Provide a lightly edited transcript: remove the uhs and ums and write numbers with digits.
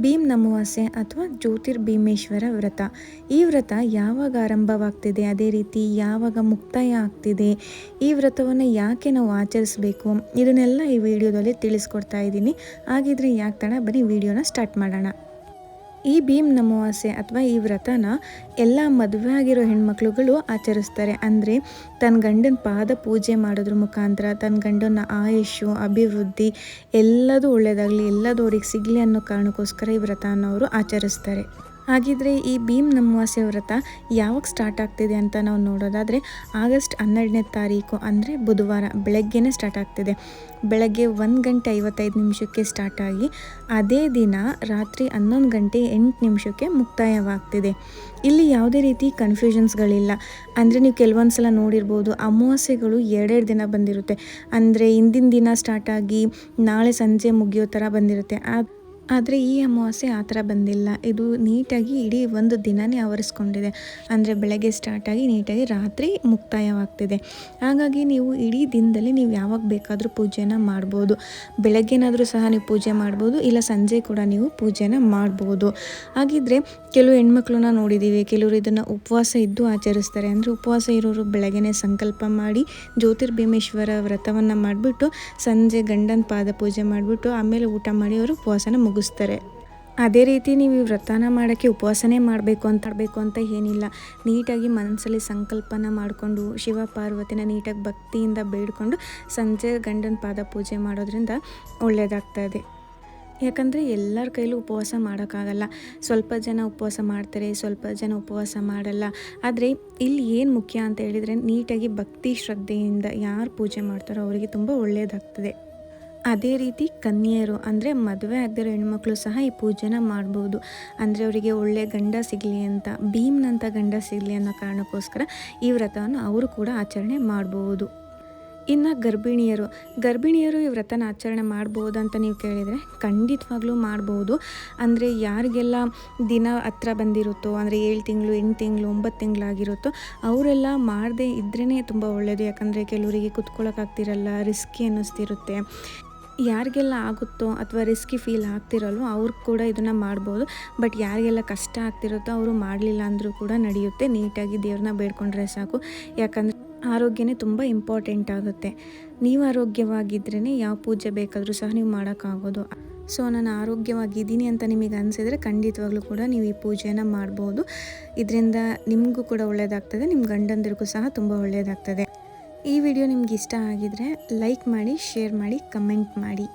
ಭೀಮ್ ಅಮಾವಾಸ್ಯೆ ಅಥವಾ ಜ್ಯೋತಿರ್ಭೀಮೇಶ್ವರ ವ್ರತ. ಈ ವ್ರತ ಯಾವಾಗ ಆರಂಭವಾಗ್ತಿದೆ, ಅದೇ ರೀತಿ ಯಾವಾಗ ಮುಕ್ತಾಯ ಆಗ್ತಿದೆ, ಈ ವ್ರತವನ್ನು ಯಾಕೆ ನಾವು ಆಚರಿಸಬೇಕು, ಇದನ್ನೆಲ್ಲ ಈ ವಿಡಿಯೋದಲ್ಲಿ ತಿಳಿಸ್ಕೊಡ್ತಾ ಇದ್ದೀನಿ. ಹಾಗಿದ್ರೆ ಯಾಕೆ ತಡ, ಬನ್ನಿ ವಿಡಿಯೋನ ಸ್ಟಾರ್ಟ್ ಮಾಡೋಣ. ಈ ಭೀಮ್ ಅಮಾವಾಸ್ಯೆ ಅಥವಾ ಈ ವ್ರತನ ಎಲ್ಲ ಮದುವೆ ಆಗಿರೋ ಹೆಣ್ಮಕ್ಳುಗಳು ಆಚರಿಸ್ತಾರೆ. ಅಂದರೆ ತನ್ನ ಗಂಡನ ಪಾದ ಪೂಜೆ ಮಾಡೋದ್ರ ಮುಖಾಂತರ ತನ್ನ ಗಂಡನ ಆಯುಷು, ಅಭಿವೃದ್ಧಿ ಎಲ್ಲದೂ ಒಳ್ಳೆಯದಾಗಲಿ, ಎಲ್ಲದೂ ಅವ್ರಿಗೆ ಸಿಗಲಿ ಅನ್ನೋ ಕಾರಣಕ್ಕೋಸ್ಕರ ಈ ವ್ರತನ ಅವರು ಆಚರಿಸ್ತಾರೆ. ಹಾಗಿದ್ರೆ ಈ ಭೀಮ್ ಅಮಾವಾಸ್ಯೆ ವ್ರತ ಯಾವಾಗ ಸ್ಟಾರ್ಟ್ ಆಗ್ತಿದೆ ಅಂತ ನಾವು ನೋಡೋದಾದರೆ ಆಗಸ್ಟ್ 12ನೇ ತಾರೀಕು ಅಂದರೆ ಬುಧವಾರ ಬೆಳಗ್ಗೆನೇ ಸ್ಟಾರ್ಟ್ ಆಗ್ತಿದೆ. ಬೆಳಗ್ಗೆ 1:55 ಸ್ಟಾರ್ಟ್ ಆಗಿ ಅದೇ ದಿನ ರಾತ್ರಿ 11:08 ಮುಕ್ತಾಯವಾಗ್ತಿದೆ. ಇಲ್ಲಿ ಯಾವುದೇ ರೀತಿ ಕನ್ಫ್ಯೂಷನ್ಸ್ಗಳಿಲ್ಲ. ಅಂದರೆ ನೀವು ಕೆಲವೊಂದು ಸಲ ನೋಡಿರ್ಬೋದು, ಅಮಾವಾಸ್ಯೆಗಳು 2 ದಿನ ಬಂದಿರುತ್ತೆ. ಅಂದರೆ ಹಿಂದಿನ ದಿನ ಸ್ಟಾರ್ಟ್ ಆಗಿ ನಾಳೆ ಸಂಜೆ ಮುಗಿಯೋ ಥರ ಬಂದಿರುತ್ತೆ. ಆದರೆ ಈ ಅಮಾವಾಸ್ಯೆ ಆ ಥರ ಬಂದಿಲ್ಲ. ಇದು ನೀಟಾಗಿ ಇಡೀ ಒಂದು ದಿನವೇ ಆವರಿಸ್ಕೊಂಡಿದೆ. ಅಂದರೆ ಬೆಳಗ್ಗೆ ಸ್ಟಾರ್ಟಾಗಿ ನೀಟಾಗಿ ರಾತ್ರಿ ಮುಕ್ತಾಯವಾಗ್ತಿದೆ. ಹಾಗಾಗಿ ನೀವು ಇಡೀ ದಿನದಲ್ಲಿ ನೀವು ಯಾವಾಗ ಬೇಕಾದರೂ ಪೂಜೆನ ಮಾಡ್ಬೋದು. ಬೆಳಗ್ಗೆನಾದರೂ ಸಹ ನೀವು ಪೂಜೆ ಮಾಡ್ಬೋದು, ಇಲ್ಲ ಸಂಜೆ ಕೂಡ ನೀವು ಪೂಜೆನ ಮಾಡ್ಬೋದು. ಹಾಗಿದ್ರೆ ಕೆಲವು ಹೆಣ್ಮಕ್ಳನ್ನ ನೋಡಿದ್ದೀವಿ, ಕೆಲವರು ಇದನ್ನು ಉಪವಾಸ ಇದ್ದು ಆಚರಿಸ್ತಾರೆ. ಅಂದರೆ ಉಪವಾಸ ಇರೋರು ಬೆಳಗ್ಗೆನೇ ಸಂಕಲ್ಪ ಮಾಡಿ ಜ್ಯೋತಿರ್ಭೀಮೇಶ್ವರ ವ್ರತವನ್ನು ಮಾಡಿಬಿಟ್ಟು ಸಂಜೆ ಗಂಡನ ಪಾದ ಪೂಜೆ ಮಾಡಿಬಿಟ್ಟು ಆಮೇಲೆ ಊಟ ಮಾಡಿ ಅವರು ಉಪವಾಸನ ಮುಗಿಸ್ತಾರೆ. ಅದೇ ರೀತಿ ನೀವು ಈ ವ್ರತನ ಮಾಡೋಕ್ಕೆ ಉಪವಾಸನೇ ಮಾಡಬೇಕು ಅಂತ ಏನಿಲ್ಲ. ನೀಟಾಗಿ ಮನಸ್ಸಲ್ಲಿ ಸಂಕಲ್ಪನ ಮಾಡಿಕೊಂಡು ಶಿವ ಪಾರ್ವತಿನ ನೀಟಾಗಿ ಭಕ್ತಿಯಿಂದ ಬೇಡ್ಕೊಂಡು ಸಂಜೆ ಗಂಡನ ಪಾದ ಪೂಜೆ ಮಾಡೋದ್ರಿಂದ ಒಳ್ಳೆಯದಾಗ್ತದೆ. ಯಾಕಂದರೆ ಎಲ್ಲರ ಕೈಲೂ ಉಪವಾಸ ಮಾಡೋಕ್ಕಾಗಲ್ಲ. ಸ್ವಲ್ಪ ಜನ ಉಪವಾಸ ಮಾಡ್ತಾರೆ, ಸ್ವಲ್ಪ ಜನ ಉಪವಾಸ ಮಾಡಲ್ಲ. ಆದರೆ ಇಲ್ಲಿ ಏನು ಮುಖ್ಯ ಅಂತ ಹೇಳಿದರೆ ನೀಟಾಗಿ ಭಕ್ತಿ ಶ್ರದ್ಧೆಯಿಂದ ಯಾರು ಪೂಜೆ ಮಾಡ್ತಾರೋ ಅವರಿಗೆ ತುಂಬ ಒಳ್ಳೆಯದಾಗ್ತದೆ. ಅದೇ ರೀತಿ ಕನ್ಯೆಯರು ಅಂದರೆ ಮದುವೆ ಆಗದಿರೋ ಹೆಣ್ಮಕ್ಳು ಸಹ ಈ ಪೂಜೆನ ಮಾಡ್ಬೋದು. ಅಂದರೆ ಅವರಿಗೆ ಒಳ್ಳೆಯ ಗಂಡ ಸಿಗಲಿ ಅಂತ, ಭೀಮ್ನಂಥ ಗಂಡ ಸಿಗಲಿ ಅನ್ನೋ ಕಾರಣಕ್ಕೋಸ್ಕರ ಈ ವ್ರತವನ್ನು ಅವರು ಕೂಡ ಆಚರಣೆ ಮಾಡ್ಬೋದು. ಇನ್ನು ಗರ್ಭಿಣಿಯರು ಈ ವ್ರತನ ಆಚರಣೆ ಮಾಡ್ಬೋದು ಅಂತ ನೀವು ಕೇಳಿದರೆ ಖಂಡಿತವಾಗ್ಲೂ ಮಾಡ್ಬೋದು. ಅಂದರೆ ಯಾರಿಗೆಲ್ಲ ದಿನ ಹತ್ರ ಬಂದಿರುತ್ತೋ, ಅಂದರೆ 7 ತಿಂಗಳು, 8 ತಿಂಗಳು, 9 ತಿಂಗಳಾಗಿರುತ್ತೋ ಅವರೆಲ್ಲ ಮಾಡದೇ ಇದ್ರೇ ತುಂಬ ಒಳ್ಳೆಯದು. ಯಾಕಂದರೆ ಕೆಲವರಿಗೆ ಕುತ್ಕೊಳ್ಳೋಕ್ಕಾಗ್ತಿರಲ್ಲ, ರಿಸ್ಕಿ ಅನ್ನಿಸ್ತಿರುತ್ತೆ. ಯಾರಿಗೆಲ್ಲ ಆಗುತ್ತೋ ಅಥವಾ ರಿಸ್ಕಿ ಫೀಲ್ ಆಗ್ತಿರಲ್ವೋ ಅವ್ರು ಕೂಡ ಇದನ್ನು ಮಾಡ್ಬೋದು. ಬಟ್ ಯಾರಿಗೆಲ್ಲ ಕಷ್ಟ ಆಗ್ತಿರುತ್ತೋ ಅವರು ಮಾಡಲಿಲ್ಲ ಅಂದರೂ ಕೂಡ ನಡೆಯುತ್ತೆ. ನೀಟಾಗಿ ದೇವ್ರನ್ನ ಬೇಡ್ಕೊಂಡ್ರೆ ಸಾಕು. ಯಾಕಂದರೆ ಆರೋಗ್ಯನೇ ತುಂಬ ಇಂಪಾರ್ಟೆಂಟ್ ಆಗುತ್ತೆ. ನೀವು ಆರೋಗ್ಯವಾಗಿದ್ರೇ ಯಾವ ಪೂಜೆ ಬೇಕಾದರೂ ಸಹ ನೀವು ಮಾಡೋಕ್ಕಾಗೋದು. ಸೊ ನಾನು ಆರೋಗ್ಯವಾಗಿದ್ದೀನಿ ಅಂತ ನಿಮಗೆ ಅನಿಸಿದರೆ ಖಂಡಿತವಾಗ್ಲೂ ಕೂಡ ನೀವು ಈ ಪೂಜೆನ ಮಾಡ್ಬೋದು. ಇದರಿಂದ ನಿಮಗೂ ಕೂಡ ಒಳ್ಳೆಯದಾಗ್ತದೆ, ನಿಮ್ಮ ಗಂಡಂದಿರಿಗೂ ಸಹ ತುಂಬ ಒಳ್ಳೆಯದಾಗ್ತದೆ. ಈ ವಿಡಿಯೋ ನಿಮ್ಗೆ ಇಷ್ಟ ಆಗಿದರೆ ಲೈಕ್ ಮಾಡಿ, ಶೇರ್ ಮಾಡಿ, ಕಮೆಂಟ್ ಮಾಡಿ.